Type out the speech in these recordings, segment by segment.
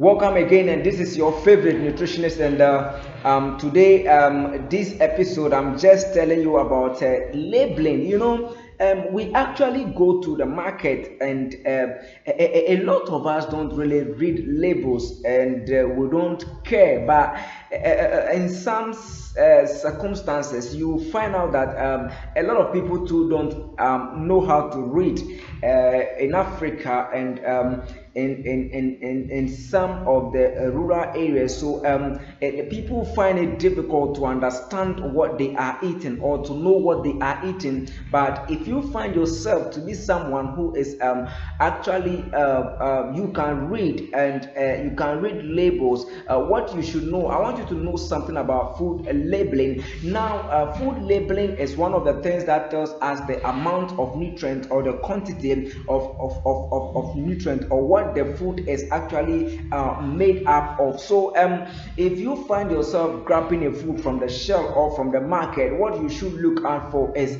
Welcome again, and this is your favorite nutritionist. And today, this episode, I'm just telling you about labeling. We actually go to the market, and a lot of us don't really read labels, and we don't care. But in some circumstances, you find out that a lot of people too don't know how to read in Africa and in some of the rural areas. So people find it difficult to understand what they are eating or to know what they are eating. But if you find yourself to be someone who is actually you can read and you can read labels, what you should know, I want you to know something about food labeling. Now, food labeling is one of the things that tells us the amount of nutrient or the quantity of nutrient, or what the food is actually made up of. So if you find yourself grabbing a food from the shelf or from the market, what you should look out for is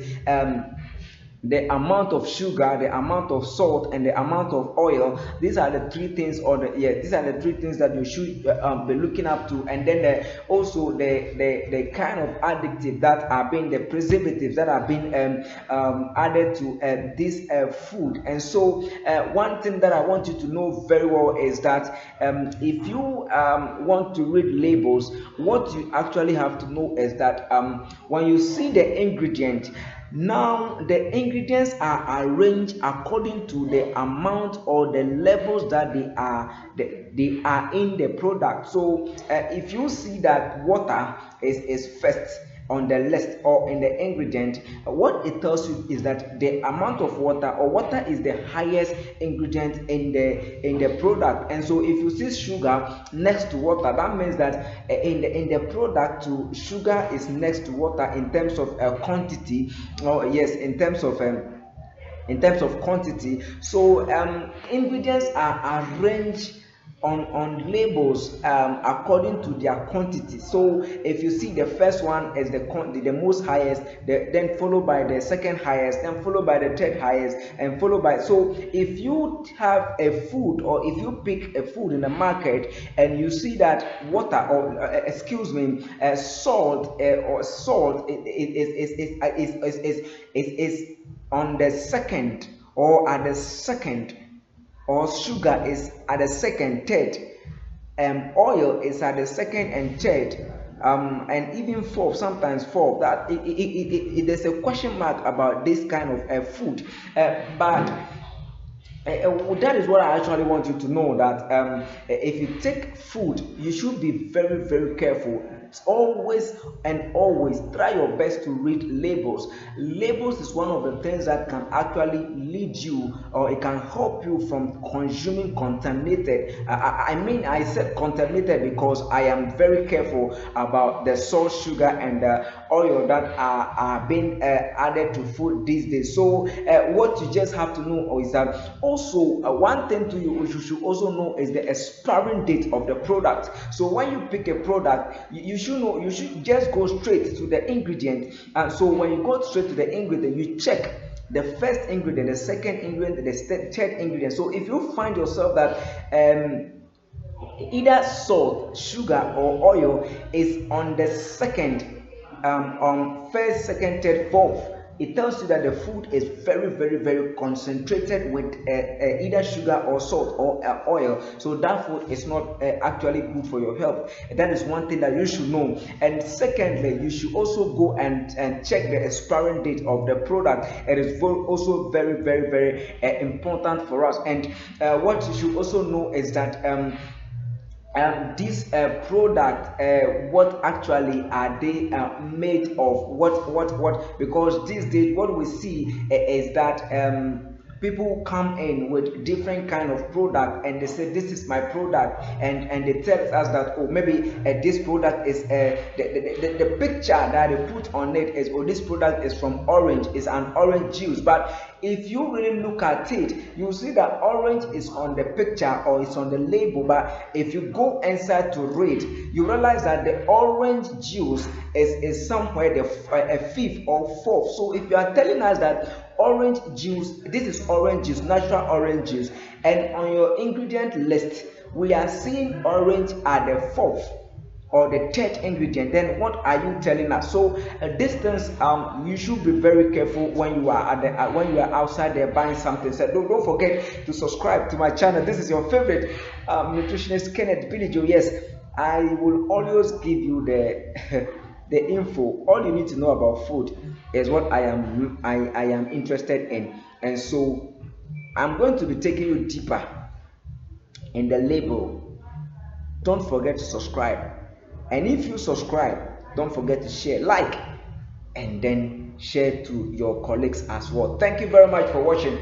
the amount of sugar, the amount of salt, and the amount of oil. These are the three things, these are the three things that you should be looking up to. And then also the kind of additive that are being, the preservatives that are being added to this food. And so one thing that I want you to know very well is that if you want to read labels, what you actually have to know is that when you see the ingredient, now, the ingredients are arranged according to the amount or the levels that they are in the product. So, if you see that water is first on the list or in the ingredient, what it tells you is that the amount of water, or water is the highest ingredient in the product. And so if you see sugar next to water, that means that in the product too, sugar is next to water in terms of quantity, or yes, in terms of quantity. So ingredients are arranged on labels according to their quantity. So if you see the first one is the most highest, then followed by the second highest, then followed by the third highest, and followed by. So if you have a food, or if you pick a food in the market and you see that water, or salt is on the second, or at the second, or sugar is at the second, third, oil is at the second and third, and even fourth, sometimes fourth. That there's a question mark about this kind of food, but that is what I actually want you to know, that if you take food, you should be very, very careful. It's always and always try your best to read labels. Labels is one of the things that can actually lead you, or it can help you from consuming contaminated. I said contaminated because I am very careful about the salt, sugar, and oil that are being added to food these days. So what you just have to know is that also one thing to you should also know is the expiring date of the product. So when you pick a product, you should know, you should just go straight to the ingredient. And so when you go straight to the ingredient, you check the first ingredient, the second ingredient, the third ingredient. So if you find yourself that either salt, sugar, or oil is on the second, first, second, third, fourth, it tells you that the food is very, very, very concentrated with either sugar or salt or oil. So that food is not actually good for your health. That is one thing that you should know. And secondly, you should also go and check the expiring date of the product. It is also very, very, very important for us. And what you should also know is that this product, what actually are they made of, what, because these days what we see is that people come in with different kind of product, and they say this is my product, and they tell us that, oh, maybe this product is the picture that they put on it is, oh, this product is from orange, is an orange juice. But if you really look at it, you see that orange is on the picture or it's on the label, but if you go inside to read, you realize that the orange juice is somewhere a fifth or fourth. So if you are telling us that orange juice, this is orange juice, natural orange juice, and on your ingredient list we are seeing orange at the fourth or the third ingredient, then what are you telling us? So these things, you should be very careful when you are when you are outside there buying something. So don't forget to subscribe to my channel. This is your favorite nutritionist, Kenneth Bilijo. Yes, I will always give you the the info. All you need to know about food is what I am interested in, and so I'm going to be taking you deeper in the label. Don't forget to subscribe, and if you subscribe, don't forget to share, like, and then share to your colleagues as well. Thank you very much for watching.